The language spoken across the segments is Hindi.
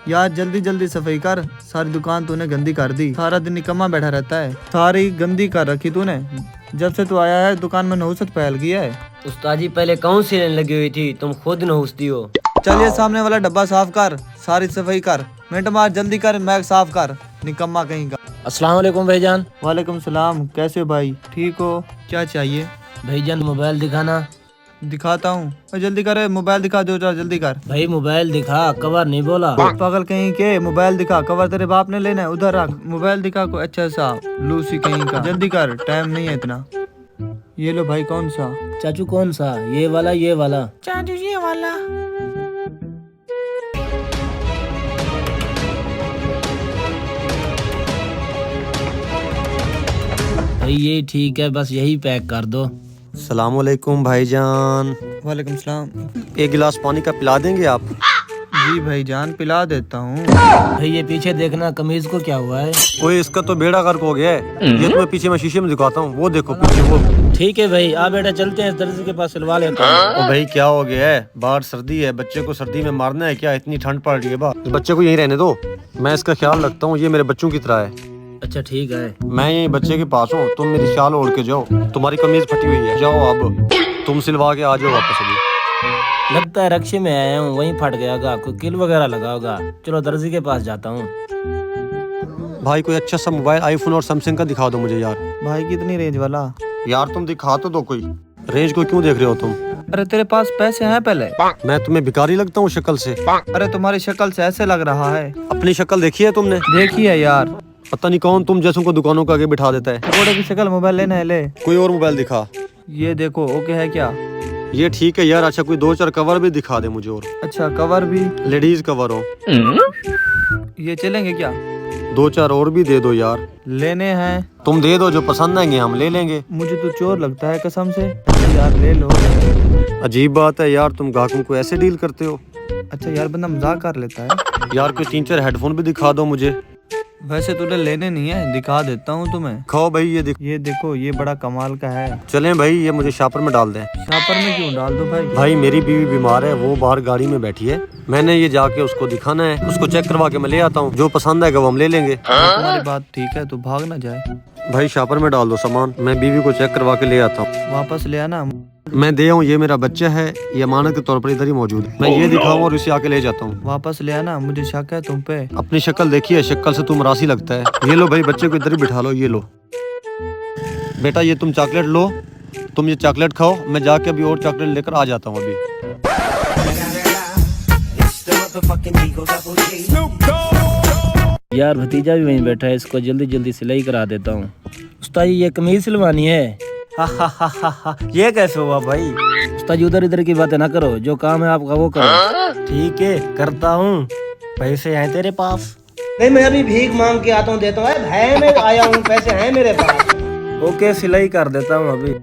यार जल्दी जल्दी सफाई कर, सारी दुकान तूने गंदी कर दी। सारा दिन निकम्मा बैठा रहता है, सारी गंदी कर रखी तूने। जब से तू आया है दुकान में नहुसत फैल गई है। उस्ताद जी पहले कौन सी लाइन लगी हुई थी, तुम खुद नहुसती हो। चल ये सामने वाला डब्बा साफ कर, सारी सफाई कर, मिनट मार जल्दी कर, मैग साफ कर, निकम्मा कहीं का। अस्सलाम वालेकुम भाईजान। वालेकुम सलाम, कैसे हो भाई? ठीक हो? क्या चाहिए? भाईजान मोबाइल दिखाना। दिखाता हूँ, जल्दी कर, मोबाइल दिखा दो, जल्दी कर। भाई मोबाइल दिखा, कवर नहीं बोला। पागल कहीं के, मोबाइल दिखा, कवर तेरे बाप ने लेना है, उधर रख। मोबाइल दिखा को अच्छा सा लूसी कहीं का, जल्दी कर, टाइम नहीं है इतना। ये लो भाई, कौन सा? चाचू कौन सा? ये वाला ये वाला? चाचू ये वाला। भाई ये ठीक है, बस यही पैक कर दो। सलामुअलैकुम भाईजान। वालेकुम सलाम। एक गिलास पानी का पिला देंगे आप? जी भाईजान, पिला देता हूँ। भाई ये पीछे देखना, कमीज को क्या हुआ है? ओए इसका तो बेड़ा गर्क हो गया है। ये तो मैं पीछे में शीशे में दिखाता हूँ, वो देखो पीछे वो। ठीक है भाई, आ बेटा चलते हैं, इस दर्जी के पास सिलवा लेता हूँ। ओ भाई क्या हो गया है? बाहर सर्दी है, बच्चे को सर्दी में मारना है क्या? इतनी ठंड पड़ रही है बाहर। बच्चे को यहीं रहने दो, मैं इसका ख्याल रखता हूँ, ये मेरे बच्चों की तरह है। अच्छा ठीक है। मैं यही बच्चे के पास हूँ, तुम मेरी शाल ओढ़ के जाओ। तुम्हारी कमीज फटी हुई है, जाओ अब तुम सिलवा के आ जाओ वापस अभी। लगता है रक्शे में आया हूँ, वहीं फट गया होगा, कोई किल वगैरह लगा होगा। चलो दर्जी के पास जाता हूँ। भाई कोई अच्छा सा मोबाइल आईफोन और सैमसंग का दिखा दो मुझे यार। भाई कितनी रेंज वाला? यार तुम दिखा तो दो कोई। रेंज को क्यों देख रहे हो तुम? अरे तेरे पास पैसे हैं पहले? मैं तुम्हें भिखारी लगता हूँ शक्ल से? अरे तुम्हारी शक्ल से ऐसे लग रहा है। अपनी शक्ल देखी है तुमने? देखी है यार। पता नहीं कौन तुम जैसों को दुकानों के आगे बिठा देता है। घोड़े की शक्ल, मोबाइल लेना है ले। कोई और मोबाइल दिखा। ये देखो, ओके है क्या? ये ठीक है यार। अच्छा कोई 2-4 कवर भी दिखा दे मुझे और। अच्छा कवर भी? लेडीज कवर हो। ये चलेंगे क्या? 2-4 और भी दे दो यार। लेने हैं? तुम दे दो, जो पसंद आएंगे हम ले लेंगे। मुझे तो चोर लगता है कसम से। यार ले लो। अजीब बात है यार, तुम ग्राहकों को ऐसे डील करते हो। अच्छा यार, बंदा मजाक कर लेता है। यार कोई 3-4 हेडफोन भी दिखा दो मुझे। वैसे तुझे लेने नहीं है, दिखा देता हूँ तुम्हें। खाओ भाई ये ये देखो, ये बड़ा कमाल का है। चलें भाई, ये मुझे शापर में डाल दें। शापर में क्यों डाल दो भाई? भाई मेरी बीवी बीमार है, वो बाहर गाड़ी में बैठी है, मैंने ये जाके उसको दिखाना है, उसको चेक करवा के मैं ले आता हूँ। जो पसंद आएगा वो हम ले लेंगे। तुम्हारी बात ठीक है, तू भाग ना जाए। भाई शापर में डाल दो सामान, मैं बीवी को चेक करवा के ले आता हूँ। वापस ले आना। मैं दे आऊँ, ये मेरा बच्चा है, ये अमानत के तौर पर इधर ही मौजूद है। मैं ये दिखाऊं और इसे आके ले जाता हूँ। वापस ले आना, मुझे शक है तुम पे। अपनी शक्ल देखिए, शक्ल से तुम रासी लगता है। ये लो भाई, बच्चे को इधर ही बिठा लो। ये लो बेटा, ये तुम चॉकलेट लो, तुम ये चॉकलेट खाओ, मैं जाके अभी और चॉकलेट लेकर आ जाता हूँ अभी। यार भतीजा भी वहीं बैठा है, इसको जल्दी जल्दी सिलाई करा देता हूँ। उस्ताद ये कमीज सिलवानी है। ये कैसे हुआ भाई? उस्ताद उधर इधर की बातें ना करो, जो काम है आपका वो करो। ठीक है, करता हूँ। पैसे हैं तेरे पास? नहीं, मैं अभी भीख मांग के आता हूँ, देता हूँ। भाई मैं आया हूँ, पैसे हैं मेरे पास। ओके, सिलाई कर देता हूँ अभी।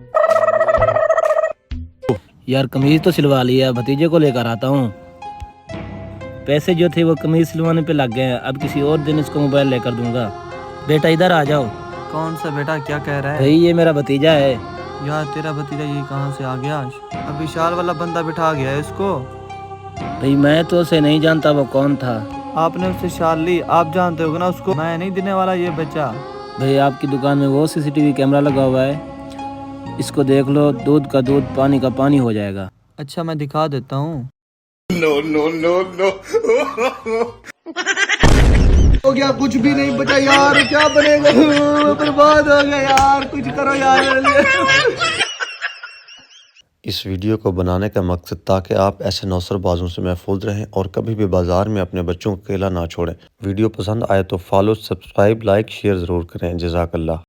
यार कमीज तो सिलवा लिया, भतीजे को लेकर आता हूँ। पैसे जो थे वो कमीज सिलवाने पे लग गए हैं, अब किसी और दिन इसको मोबाइल लेकर दूंगा। बेटा इधर आ जाओ। कौन सा बेटा, क्या कह रहा है? भाई ये मेरा भतीजा है। यार तेरा भतीजा ये कहाँ से आ गया? अब विशाल वाला बंदा बिठा गया है इसको। भाई मैं तो उसे नहीं जानता, वो कौन था। आपने उससे शाल ली, आप जानते हो ना उसको। मैं नहीं देने वाला ये बच्चा। भाई आपकी दुकान में वो सीसीटीवी कैमरा लगा हुआ है, इसको देख लो, दूध का दूध पानी का पानी हो जाएगा। अच्छा मैं दिखा देता हूँ। हो गया, कुछ भी नहीं बचा यार, क्या बनेगा? बर्बाद हो गया यार, कुछ करो यार। इस वीडियो को बनाने का मकसद ताकि आप ऐसे नौसरबाजों से महफूज रहें और कभी भी बाजार में अपने बच्चों को अकेला ना छोड़ें। वीडियो पसंद आए तो फॉलो, सब्सक्राइब, लाइक, शेयर ज़रूर करें। जज़ाकल्लाह।